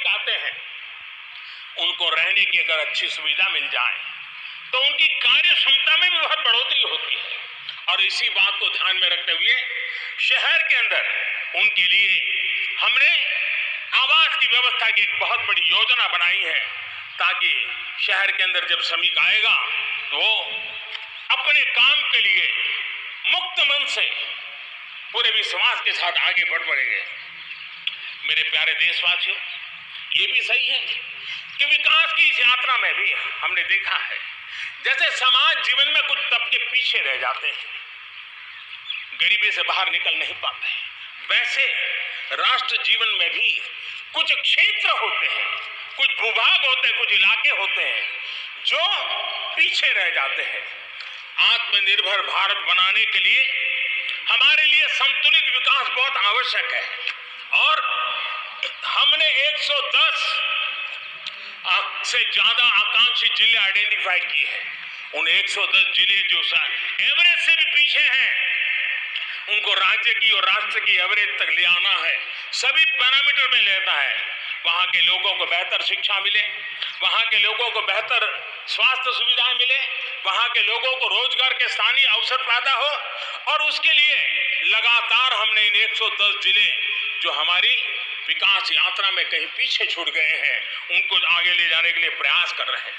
नागरिक आते हैं उनको रहने की अगर अच्छी सुविधा मिल जाए तो उनकी कार्य क्षमता में भी बहुत बढ़ोतरी होती है। और इसी बात को ध्यान में रखते हुए शहर के अंदर उनके लिए हमने आवास की व्यवस्था की एक बहुत बड़ी योजना बनाई है, ताकि शहर के अंदर जब श्रमिक आएगा तो वो अपने काम के लिए मुक्त मन से पूरे विश्वास के साथ आगे बढ़ पड़ेंगे। मेरे प्यारे देशवासियों, ये भी सही है कि विकास की इस यात्रा में भी हमने देखा है जैसे समाज जीवन में कुछ तबके पीछे रह जाते हैं, गरीबी से बाहर निकल नहीं पाते, वैसे राष्ट्र जीवन में भी कुछ क्षेत्र होते हैं, कुछ भूभाग होते हैं, कुछ इलाके होते हैं जो पीछे रह जाते हैं। आत्मनिर्भर भारत बनाने के लिए हमारे लिए संतुलित विकास बहुत आवश्यक है और हमने 110 से ज्यादा आकांक्षी जिले आइडेंटिफाई किए हैं। उन 110 जिले जो एवरेज से भी पीछे हैं उनको राज्य की और राष्ट्र की एवरेज तक ले आना है, सभी पैरामीटर में लेता है। वहां के लोगों को बेहतर शिक्षा मिले, वहां के लोगों को बेहतर स्वास्थ्य सुविधाएं मिले, वहां के लोगों को रोजगार के स्थानीय अवसर पैदा हो, और उसके लिए लगातार हमने इन 110 जिले जो हमारी विकास यात्रा में कहीं पीछे छूट गए हैं उनको आगे ले जाने के लिए प्रयास कर रहे हैं।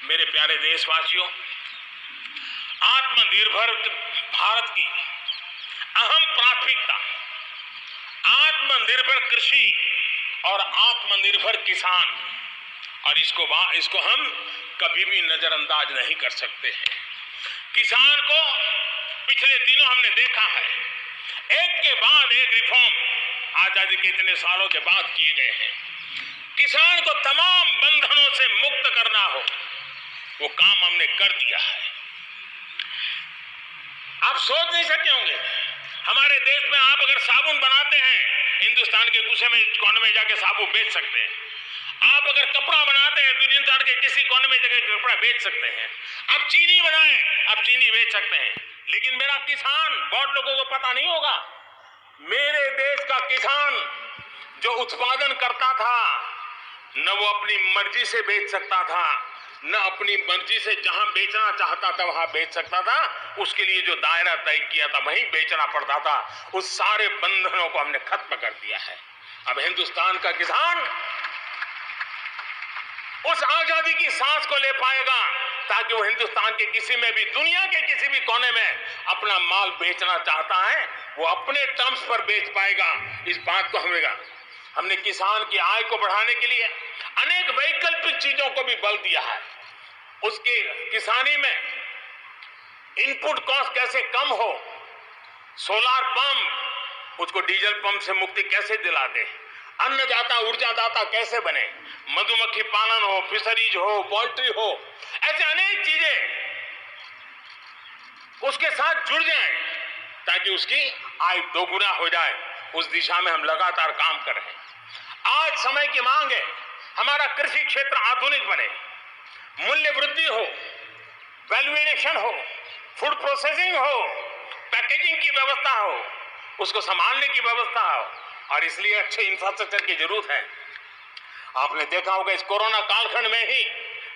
मेरे प्यारे देशवासियों, आत्मनिर्भर भारत की अहम प्राथमिकता आत्मनिर्भर कृषि और आत्मनिर्भर किसान, और इसको हम कभी भी नजरअंदाज नहीं कर सकते हैं। किसान को पिछले दिनों हमने देखा है, एक के बाद एक रिफॉर्म आजादी के इतने सालों के बाद किए गए हैं। किसान को तमाम बंधनों से मुक्त करना हो, वो काम हमने कर दिया है। आप सोच नहीं सकते होंगे, हमारे देश में आप अगर साबुन बनाते हैं, हिंदुस्तान के कोने में जाके साबुन बेच सकते हैं। आप अगर कपड़ा बनाते हैं, हिंदुस्तान के किसी कोने में जाके कपड़ा बेच सकते हैं। आप चीनी बनाएं, आप चीनी बेच सकते हैं। लेकिन मेरा किसान, बहुत लोगों को पता नहीं होगा, मेरे देश का किसान जो उत्पादन करता था, न वो अपनी मर्जी से बेच सकता था, न अपनी मर्जी से जहां बेचना चाहता था वहां बेच सकता था। उसके लिए जो दायरा तय किया था वहीं बेचना पड़ता था। उस सारे बंधनों को हमने खत्म कर दिया है। अब हिंदुस्तान का किसान उस आजादी की सांस को ले पाएगा ताकि वो हिंदुस्तान के किसी में भी, दुनिया के किसी भी कोने में अपना माल बेचना चाहता है, वो अपने टर्म्स पर बेच पाएगा। इस बात को हमने किसान की आय को बढ़ाने के लिए अनेक वैकल्पिक चीजों को भी बल दिया है। उसके किसानी में इनपुट कॉस्ट कैसे कम हो, सोलार पंप, उसको डीजल पंप से मुक्ति कैसे दिला दे, अन्नदाता ऊर्जादाता कैसे बने, मधुमक्खी पालन हो, फिशरीज हो, पोल्ट्री हो, ऐसे अनेक चीजें उसके साथ जुड़ जाएं ताकि उसकी आय दोगुना हो जाए। उस दिशा में हम लगातार काम कर रहे हैं। आज समय की मांग है, हमारा कृषि क्षेत्र आधुनिक बने, मूल्य वृद्धि हो, वैल्यू एडिशन हो, फूड प्रोसेसिंग हो, पैकेजिंग की व्यवस्था हो, उसको संभालने की व्यवस्था हो, और इसलिए अच्छे इंफ्रास्ट्रक्चर की जरूरत है। आपने देखा होगा इस कोरोना कालखंड में ही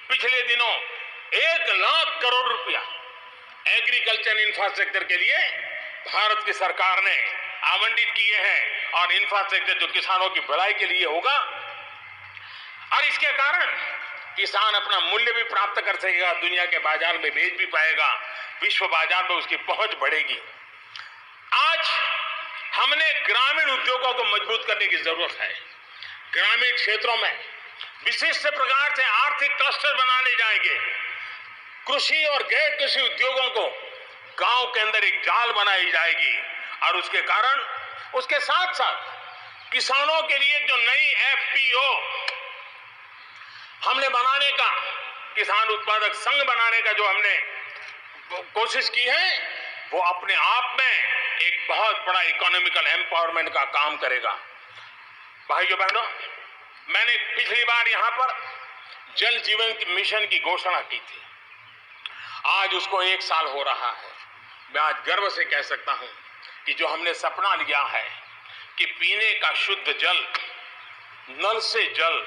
पिछले दिनों 1 लाख करोड़ रुपया एग्रीकल्चर इंफ्रास्ट्रक्चर के लिए भारत की सरकार ने आवंटित किए हैं, और इंफ्रास्ट्रक्चर जो किसानों की भलाई के लिए होगा, और इसके कारण किसान अपना मूल्य भी प्राप्त कर सकेगा, दुनिया के बाजार में बेच भी पाएगा, विश्व बाजार में उसकी पहुंच बढ़ेगी। आज हमने ग्रामीण उद्योगों को मजबूत करने की जरूरत है। ग्रामीण क्षेत्रों में विशिष्ट प्रकार से आर्थिक क्लस्टर बनाने जाएंगे। कृषि और गैर कृषि उद्योगों को गांव के अंदर एक जाल बनाई जाएगी, और उसके कारण उसके साथ साथ किसानों के लिए जो नई एफपीओ हमने बनाने का, किसान उत्पादक संघ बनाने का जो हमने कोशिश की है, वो अपने आप में एक बहुत बड़ा इकोनॉमिकल एम्पावरमेंट का काम करेगा। भाइयों बहनों, मैंने पिछली बार यहां पर जल जीवन मिशन की घोषणा की थी। आज उसको 1 साल हो रहा है। मैं आज गर्व से कह सकता हूं कि जो हमने सपना लिया है कि पीने का शुद्ध जल नल से जल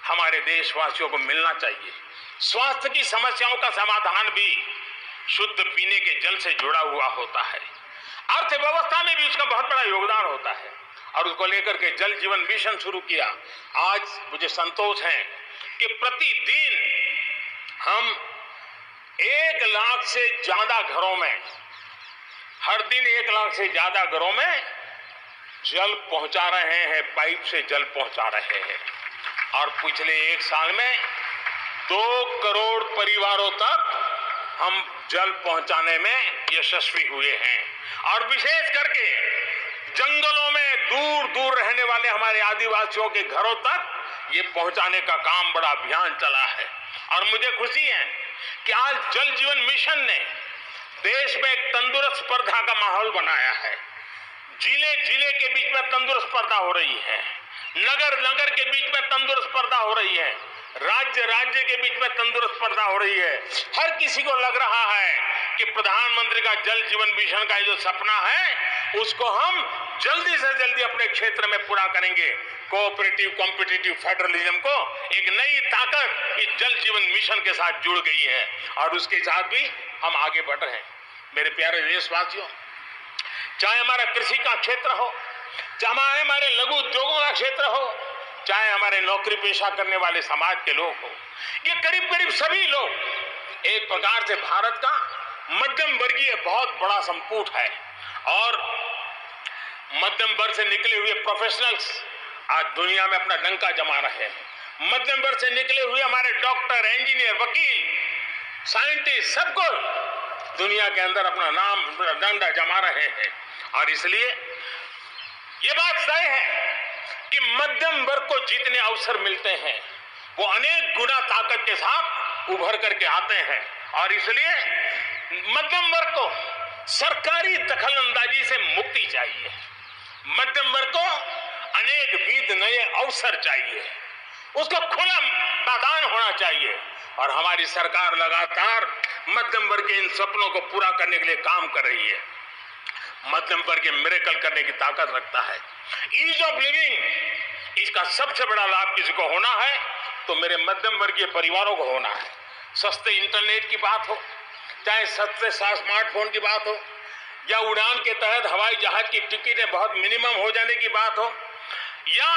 हमारे देशवासियों को मिलना चाहिए। स्वास्थ्य की समस्याओं का समाधान भी शुद्ध पीने के जल से जुड़ा हुआ होता है। अर्थव्यवस्था में भी उसका बहुत बड़ा योगदान होता है और उसको लेकर के जल जीवन मिशन शुरू किया। आज मुझे संतोष है कि प्रतिदिन हम 1 लाख से ज्यादा घरों में, हर दिन 1 लाख से ज्यादा घरों में जल पहुंचा रहे हैं, पाइप से जल पहुंचा रहे हैं और पिछले 1 साल में 2 करोड़ परिवारों तक हम जल पहुंचाने में यशस्वी हुए हैं। और विशेष करके जंगलों में दूर दूर रहने वाले हमारे आदिवासियों के घरों तक ये पहुंचाने का काम, बड़ा अभियान चला है। और मुझे खुशी है कि आज जल जीवन मिशन ने देश में एक तंदुरुस्त स्पर्धा का माहौल बनाया है। जिले जिले के बीच में तंदुरुस्त स्पर्धा हो रही है, नगर नगर के बीच में तंदुरुस्त स्पर्धा हो रही है, राज्य राज्य के बीच में तंदुरुस्त स्पर्धा हो रही है। हर किसी को लग रहा है कि प्रधानमंत्री का जल जीवन मिशन का जो सपना है उसको हम जल्दी से जल्दी अपने क्षेत्र में पूरा करेंगे। कोऑपरेटिव कॉम्पिटिटिव फेडरलिज्म को एक नई ताकत इस जल जीवन मिशन के साथ जुड़ गई है और उसके साथ भी हम आगे बढ़ रहे हैं। मेरे प्यारे देशवासियों, चाहे हमारा कृषि का क्षेत्र हो, चाहे हमारे लघु उद्योगों का क्षेत्र हो, चाहे हमारे नौकरी पेशा करने वाले समाज के लोग हो, ये करीब करीब सभी लोग एक प्रकार से भारत का मध्यम वर्गीय बहुत बड़ा संपुट है। और मध्यम वर्ग से निकले हुए प्रोफेशनल्स आज दुनिया में अपना डंका जमा रहे हैं। मध्यम वर्ग से निकले हुए हमारे डॉक्टर, इंजीनियर, वकील, साइंटिस्ट, सब कोई दुनिया के अंदर अपना नाम, डंडा जमा रहे हैं। और इसलिए ये बात तय है कि मध्यम वर्ग को जितने अवसर मिलते हैं वो अनेक गुना ताकत के साथ उभर करके आते हैं। और इसलिए मध्यम वर्ग को सरकारी दखलंदाजी से मुक्ति चाहिए। मध्यम वर्ग को अनेक विध नए अवसर चाहिए, उसका खुला मैदान होना चाहिए। और हमारी सरकार लगातार मध्यम वर्ग के इन सपनों को पूरा करने के लिए काम कर रही है। मध्यम वर्ग के मिरेकल करने की ताकत रखता है। ईज ऑफ लिविंग, इसका सबसे बड़ा लाभ किसी को होना है तो मेरे मध्यम वर्गीय परिवारों को होना है। सस्ते इंटरनेट की बात हो, चाहे सस्ते स्मार्टफोन की बात हो, या उड़ान के तहत हवाई जहाज की टिकटें बहुत मिनिमम हो जाने की बात हो, या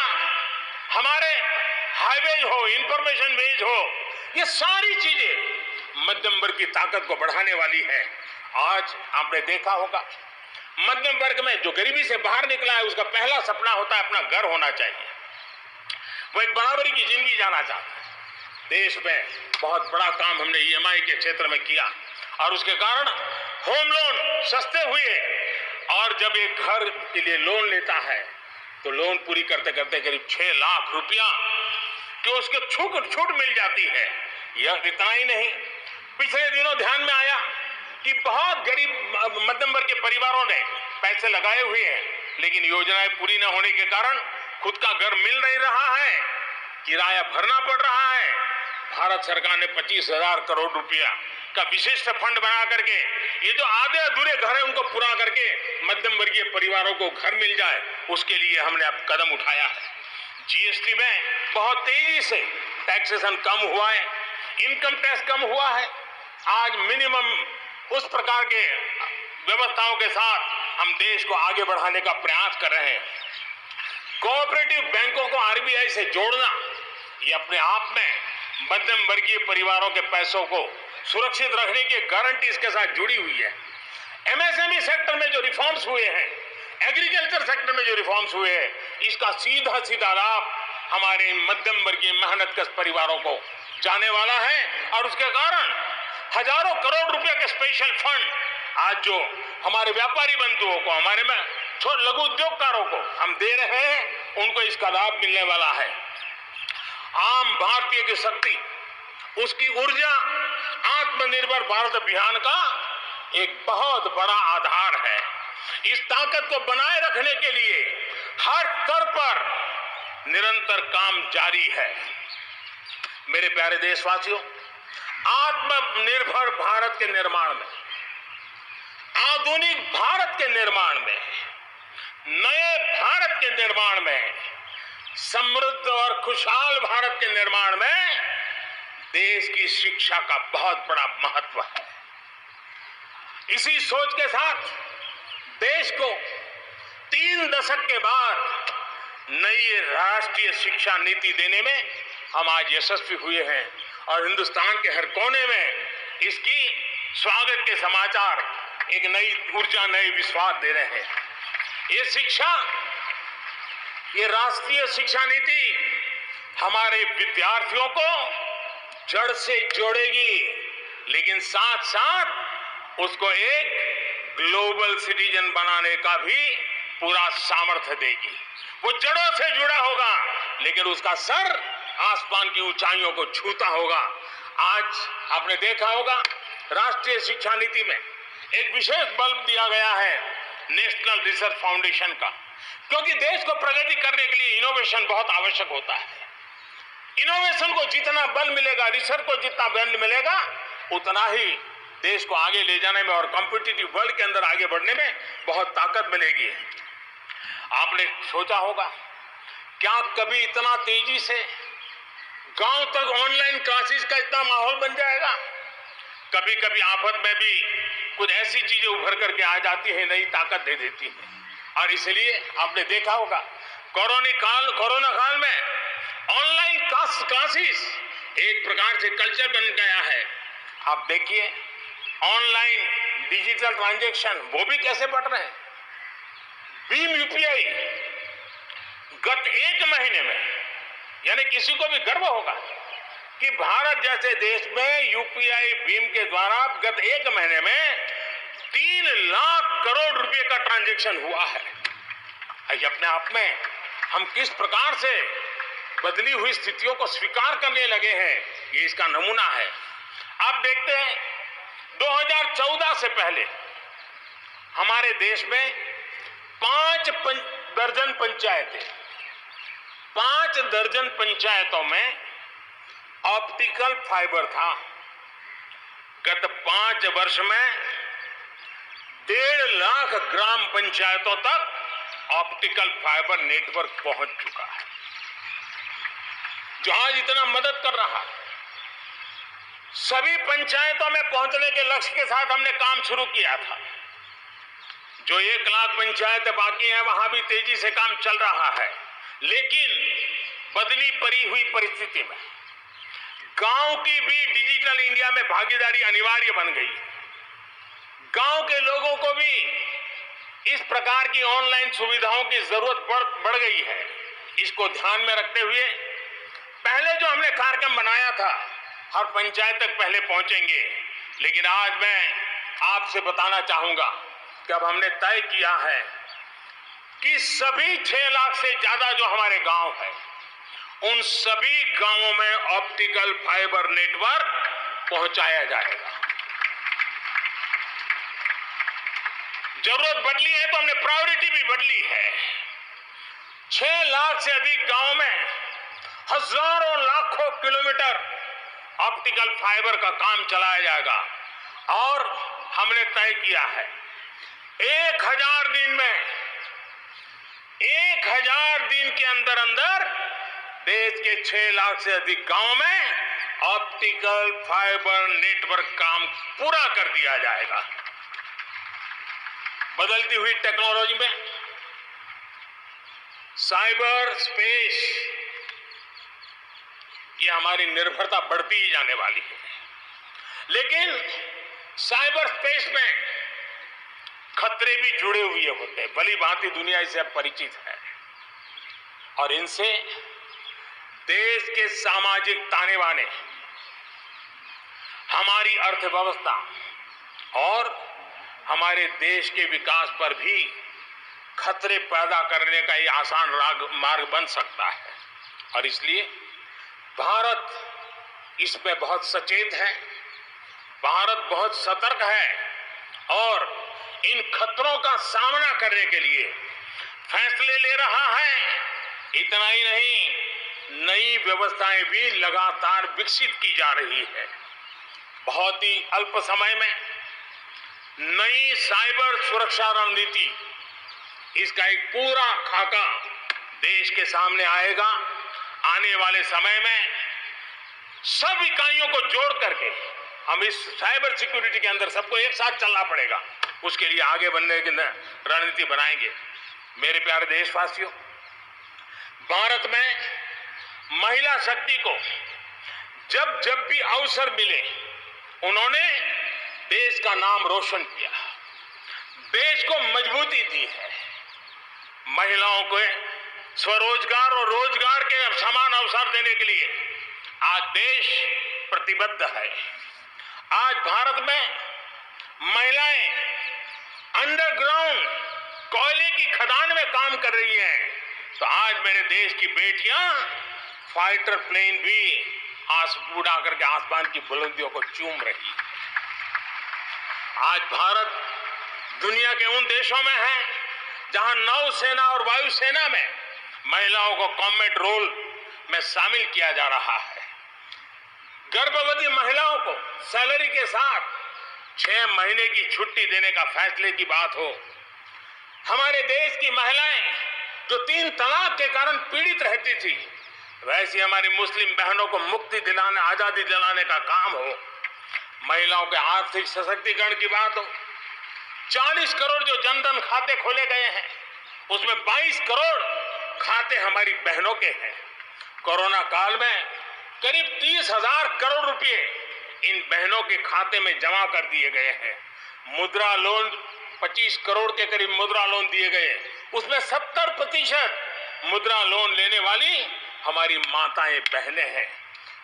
हमारे हाईवेज हो, इंफॉर्मेशन वेज हो, ये सारी चीजें मध्यम वर्ग की ताकत को बढ़ाने वाली है। आज आपने देखा होगा मध्यम वर्ग में जो गरीबी से बाहर निकला है उसका पहला सपना होता है अपना घर होना चाहिए। वो एक बराबरी की जिंदगी जाना चाहता है। देश में बहुत बड़ा काम हमने EMI के क्षेत्र में किया और उसके कारण होम लोन सस्ते हुए। और जब एक घर के लिए लोन लेता है तो लोन पूरी करते करते करीब 6 लाख रुपया कि उसके छूट मिल जाती है। यह इतना ही नहीं, पिछले दिनों ध्यान में आया कि बहुत गरीब मध्यम वर्ग के परिवारों ने पैसे लगाए हुए हैं, लेकिन योजनाएं पूरी न होने के कारण खुद का घर मिल नहीं रहा है, किराया भरना पड़ रहा है। भारत सरकार ने 25,000 करोड़ रुपया का विशिष्ट फंड बना करके ये जो आधे अधूरे घर है उनको पूरा करके मध्यम वर्गीय परिवारों को घर मिल जाए, उसके लिए हमने अब कदम उठाया है। GST में बहुत तेजी से टैक्सेशन कम हुआ है, इनकम टैक्स कम हुआ है। आज मिनिमम उस प्रकार के व्यवस्थाओं के साथ हम देश को आगे बढ़ाने का प्रयास कर रहे हैं। कोऑपरेटिव बैंकों को RBI से जोड़ना ये अपने आप में मध्यम वर्गीय परिवारों के पैसों को सुरक्षित रखने की गारंटी इसके साथ जुड़ी हुई है। MSME सेक्टर में जो रिफॉर्म्स हुए हैं, एग्रीकल्चर सेक्टर में जो रिफॉर्म्स हुए हैं, इसका सीधा सीधा लाभ हमारे मध्यम वर्गीय मेहनतकश परिवारों को जाने वाला है। और उसके कारण हजारों करोड़ रुपए के स्पेशल फंड आज जो हमारे व्यापारी बंधुओं को, हमारे में छोटे लघु उद्योगकारों को हम दे रहे हैं, उनको इसका लाभ मिलने वाला है। आम भारतीय की शक्ति, उसकी ऊर्जा आत्मनिर्भर भारत अभियान का एक बहुत बड़ा आधार है। इस ताकत को बनाए रखने के लिए हर स्तर पर निरंतर काम जारी है। मेरे प्यारे देशवासियों, आत्मनिर्भर भारत के निर्माण में, आधुनिक भारत के निर्माण में, नए भारत के निर्माण में समृद्ध और खुशहाल भारत के निर्माण में देश की शिक्षा का बहुत बड़ा महत्व है। इसी सोच के साथ देश को 3 दशक के बाद नई राष्ट्रीय शिक्षा नीति देने में हम आज यशस्वी हुए हैं और हिंदुस्तान के हर कोने में इसकी स्वागत के समाचार एक नई ऊर्जा, नए विश्वास दे रहे हैं। ये शिक्षा, ये राष्ट्रीय शिक्षा नीति हमारे विद्यार्थियों को जड़ से जोड़ेगी, लेकिन साथ साथ उसको एक ग्लोबल सिटीजन बनाने का भी पूरा सामर्थ्य देगी। वो जड़ों से जुड़ा होगा, लेकिन उसका सर आसमान की ऊंचाइयों को छूता होगा। आज आपने देखा होगा राष्ट्रीय शिक्षा नीति में एक विशेष बल दिया गया है नेशनल रिसर्च फाउंडेशन का, क्योंकि देश को प्रगति करने के लिए इनोवेशन बहुत आवश्यक होता है। इनोवेशन को जितना बल मिलेगा, रिसर्च को जितना बल मिलेगा, उतना ही देश को आगे ले जाने में और कॉम्पिटिटिव वर्ल्ड के अंदर आगे बढ़ने में बहुत ताकत मिलेगी। आपने सोचा होगा, क्या कभी इतना तेजी से गांव तक ऑनलाइन क्लासेस का इतना माहौल बन जाएगा? कभी कभी आफत में भी कुछ ऐसी चीजें उभर करके आ जाती है, नई ताकत दे देती है। और इसलिए आपने देखा होगा कोरोना काल में ऑनलाइन क्लासेस एक प्रकार से कल्चर बन गया है। आप देखिए ऑनलाइन डिजिटल ट्रांजैक्शन वो भी कैसे बढ़ रहे हैं। भीम यूपीआई गत 1 महीने में, यानी किसी को भी गर्व होगा कि भारत जैसे देश में यूपीआई भीम के द्वारा गत 1 महीने में 3 लाख करोड़ रुपए का ट्रांजैक्शन हुआ है। ये अपने आप में हम किस प्रकार से बदली हुई स्थितियों को स्वीकार करने लगे हैं, ये इसका नमूना है। आप देखते हैं 2014 से पहले हमारे देश में 5 दर्जन पंचायतों में ऑप्टिकल फाइबर था। गत 5 वर्ष में 1.5 लाख ग्राम पंचायतों तक ऑप्टिकल फाइबर नेटवर्क पहुंच चुका है, जो आज इतना मदद कर रहा है। सभी पंचायतों में पहुंचने के लक्ष्य के साथ हमने काम शुरू किया था। जो 1 लाख पंचायतें बाकी हैं, वहां भी तेजी से काम चल रहा है, लेकिन बदली पड़ी हुई परिस्थिति में गांव की भी डिजिटल इंडिया में भागीदारी अनिवार्य बन गई। गांव के लोगों को भी इस प्रकार की ऑनलाइन सुविधाओं की जरूरत बढ़ गई है। इसको ध्यान में रखते हुए पहले जो हमने कार्यक्रम बनाया था, हर पंचायत तक पहले पहुंचेंगे, लेकिन आज मैं आपसे बताना चाहूंगा कि अब हमने तय किया है कि सभी 6 लाख से ज्यादा जो हमारे गांव है, उन सभी गांवों में ऑप्टिकल फाइबर नेटवर्क पहुंचाया जाएगा। जरूरत बदली है तो हमने प्रायोरिटी भी बदली है। 6 लाख से अधिक गांवों में हजारों लाखों किलोमीटर ऑप्टिकल फाइबर का काम चलाया जाएगा और हमने तय किया है 1000 दिन में 1000 दिन के अंदर अंदर देश के 6 लाख से अधिक गांव में ऑप्टिकल फाइबर नेटवर्क काम पूरा कर दिया जाएगा। बदलती हुई टेक्नोलॉजी में साइबर स्पेस, ये हमारी निर्भरता बढ़ती ही जाने वाली है, लेकिन साइबर स्पेस में खतरे भी जुड़े हुए होते हैं। भली भांति दुनिया इससे अब परिचित है और इनसे देश के सामाजिक ताने बाने, हमारी अर्थव्यवस्था और हमारे देश के विकास पर भी खतरे पैदा करने का ये आसान मार्ग बन सकता है। और इसलिए भारत इसमें बहुत सचेत है, भारत बहुत सतर्क है और इन खतरों का सामना करने के लिए फैसले ले रहा है। इतना ही नहीं, नई व्यवस्थाएं भी लगातार विकसित की जा रही है। बहुत ही अल्प समय में नई साइबर सुरक्षा रणनीति, इसका एक पूरा खाका देश के सामने आएगा। आने वाले समय में सब इकाइयों को जोड़ करके हम इस साइबर सिक्योरिटी के अंदर सबको एक साथ चलना पड़ेगा। उसके लिए आगे बढ़ने की रणनीति बनाएंगे। मेरे प्यारे देशवासियों, भारत में महिला शक्ति को जब जब भी अवसर मिले उन्होंने देश का नाम रोशन किया, देश को मजबूती दी है। महिलाओं को स्वरोजगार और रोजगार के समान अवसर देने के लिए आज देश प्रतिबद्ध है। आज भारत में महिलाएं अंडरग्राउंड कोयले की खदान में काम कर रही हैं, तो आज मेरे देश की बेटियां फाइटर प्लेन भी उड़ा करके आसमान की बुलंदियों को चूम रही है। आज भारत दुनिया के उन देशों में है जहां नौसेना और वायुसेना में महिलाओं को कॉम्बैट रोल में शामिल किया जा रहा है। गर्भवती महिलाओं को सैलरी के साथ 6 महीने की छुट्टी देने का फैसले की बात हो। हमारे देश की महिलाएं जो 3 तलाक के कारण पीड़ित रहती थी, वैसी हमारी मुस्लिम बहनों को मुक्ति दिलाने, आजादी दिलाने का काम हो। महिलाओं के आर्थिक सशक्तिकरण की बात हो। 40 करोड़ जो जनधन खाते खोले गए हैं, उसमें 22 करोड़ खाते हमारी बहनों के हैं। कोरोना काल में करीब 30,000 करोड़ रुपए इन बहनों के खाते में जमा कर दिए गए हैं। मुद्रा लोन 25 करोड़ के करीब मुद्रा लोन दिए गए, उसमें 70% मुद्रा लोन लेने वाली हमारी माताएं बहनें हैं।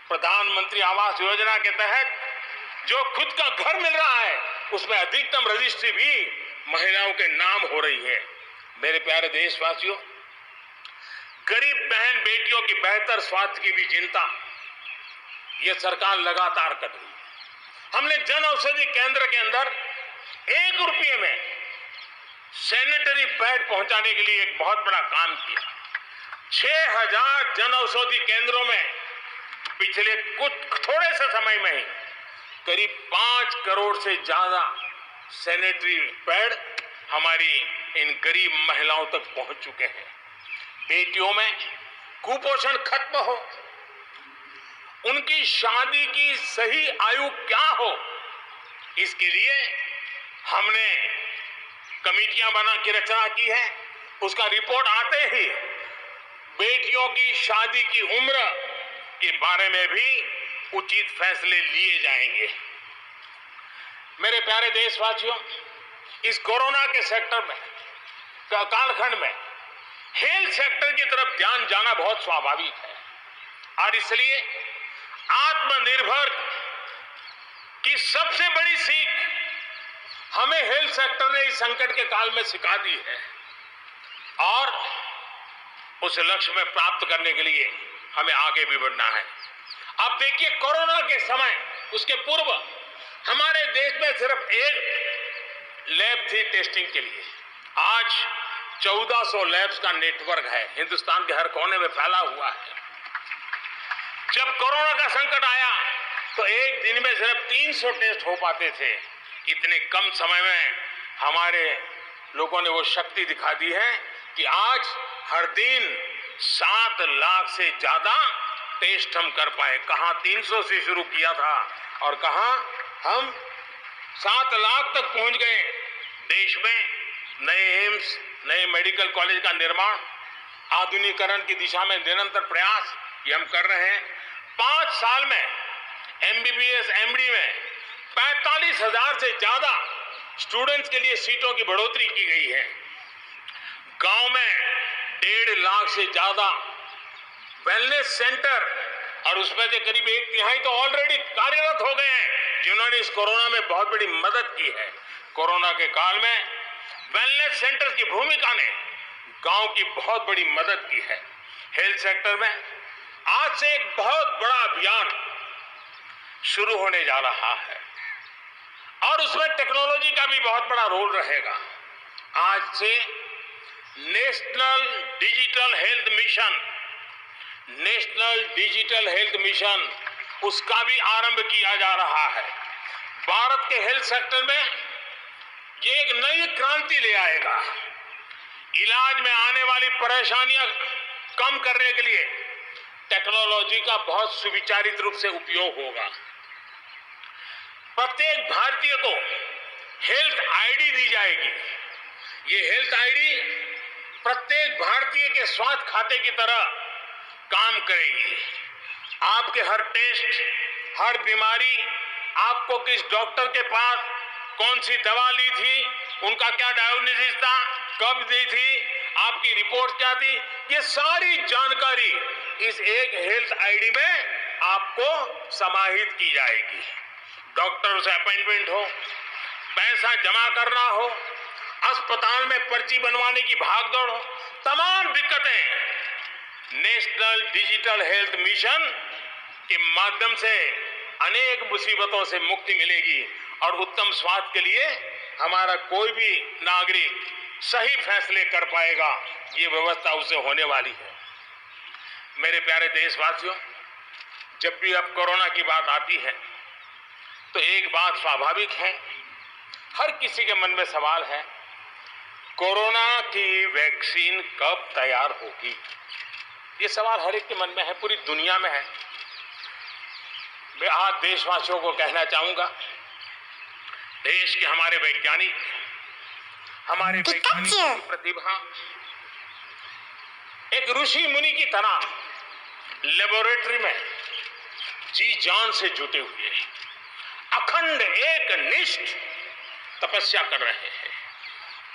प्रधानमंत्री आवास योजना के तहत जो खुद का घर मिल रहा है, उसमें अधिकतम रजिस्ट्री भी महिलाओं के नाम हो रही है। मेरे प्यारे देशवासियों, गरीब बहन बेटियों की बेहतर स्वास्थ्य की भी चिंता ये सरकार लगातार कर रही है। हमने जन औषधि केंद्र के अंदर 1 रुपये में सैनिटरी पैड पहुंचाने के लिए एक बहुत बड़ा काम किया। 6,000 जन औषधि केंद्रों में पिछले थोड़े से समय में ही करीब 5 करोड़ से ज्यादा सैनिटरी पैड हमारी इन गरीब महिलाओं तक पहुंच चुके हैं। बेटियों में कुपोषण खत्म हो, उनकी शादी की सही आयु क्या हो, इसके लिए हमने कमेटियां बना के रचना की है। उसका रिपोर्ट आते ही बेटियों की शादी की उम्र के बारे में भी उचित फैसले लिए जाएंगे। मेरे प्यारे देशवासियों, इस कोरोना के सेक्टर में कालखंड में हेल्थ सेक्टर की तरफ ध्यान जाना बहुत स्वाभाविक है, और इसलिए आत्मनिर्भर की सबसे बड़ी सीख हमें हेल्थ सेक्टर ने इस संकट के काल में सिखा दी है, और उस लक्ष्य में प्राप्त करने के लिए हमें आगे भी बढ़ना है। अब देखिए, कोरोना के समय, उसके पूर्व हमारे देश में सिर्फ एक लैब थी टेस्टिंग के लिए। आज 1400 लैब्स का नेटवर्क है, हिंदुस्तान के हर कोने में फैला हुआ है। जब कोरोना का संकट आया तो एक दिन में सिर्फ 300 टेस्ट हो पाते थे। इतने कम समय में हमारे लोगों ने वो शक्ति दिखा दी है कि आज हर दिन 7 लाख से ज्यादा टेस्ट हम कर पाए। कहां 300 से शुरू किया था और कहां हम 7 लाख तक पहुंच गए। देश में नए एम्स, नए मेडिकल कॉलेज का निर्माण, आधुनिकीकरण की दिशा में निरंतर प्रयास ये हम कर रहे हैं। 5 साल में MBBS, MD में 45,000 से ज्यादा स्टूडेंट्स के लिए सीटों की बढ़ोतरी की गई है। गांव में 1.5 लाख से ज्यादा वेलनेस सेंटर, और उसमें से करीब 1/3 तो ऑलरेडी कार्यरत हो गए हैं, जिन्होंने इस कोरोना में बहुत बड़ी मदद की है। कोरोना के काल में वेलनेस सेंटर की भूमिका ने गांव की बहुत बड़ी मदद की है। हेल्थ सेक्टर में आज से एक बहुत बड़ा अभियान शुरू होने जा रहा है, और उसमें टेक्नोलॉजी का भी बहुत बड़ा रोल रहेगा। आज से नेशनल डिजिटल हेल्थ मिशन, उसका भी आरंभ किया जा रहा है। भारत के हेल्थ सेक्टर में ये एक नई क्रांति ले आएगा। इलाज में आने वाली परेशानियां कम करने के लिए टेक्नोलॉजी का बहुत सुविचारित रूप से उपयोग होगा। प्रत्येक भारतीय को हेल्थ आईडी दी जाएगी। ये हेल्थ आईडी प्रत्येक भारतीय के स्वास्थ्य खाते की तरह काम करेगी। आपके हर टेस्ट, हर बीमारी, आपको किस डॉक्टर के पास कौन सी दवा ली थी, उनका क्या डायग्नोसिस था, कब दी थी, आपकी रिपोर्ट क्या थी, ये सारी जानकारी इस एक हेल्थ आईडी में आपको समाहित की जाएगी। डॉक्टर से अपॉइंटमेंट हो, पैसा जमा करना हो, अस्पताल में पर्ची बनवाने की भागदौड़ हो, तमाम दिक्कतें नेशनल डिजिटल हेल्थ मिशन के माध्यम से अनेक मुसीबतों से मुक्ति मिलेगी और उत्तम स्वास्थ्य के लिए हमारा कोई भी नागरिक सही फैसले कर पाएगा। ये व्यवस्था उससे होने वाली है। मेरे प्यारे देशवासियों, जब भी अब कोरोना की बात आती है तो एक बात स्वाभाविक है, हर किसी के मन में सवाल है, कोरोना की वैक्सीन कब तैयार होगी? ये सवाल हर एक के मन में है, पूरी दुनिया में है। मैं आज देशवासियों को कहना चाहूंगा, देश के हमारे वैज्ञानिक, हमारे वैज्ञानिकों की प्रतिभा एक ऋषि मुनि की तरह लेबोरेटरी में जी जान से जुटे हुए अखंड एक निष्ठ तपस्या कर रहे हैं,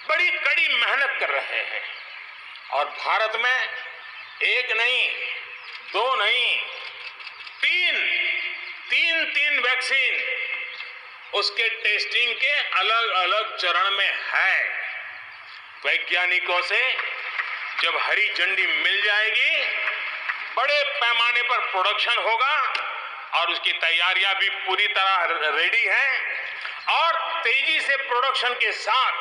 बड़ी कड़ी मेहनत कर रहे हैं और भारत में एक नहीं, दो नहीं, तीन वैक्सीन उसके टेस्टिंग के अलग अलग चरण में है। वैज्ञानिकों से जब हरी झंडी मिल जाएगी, बड़े पैमाने पर प्रोडक्शन होगा और उसकी तैयारियां भी पूरी तरह रेडी हैं और तेजी से प्रोडक्शन के साथ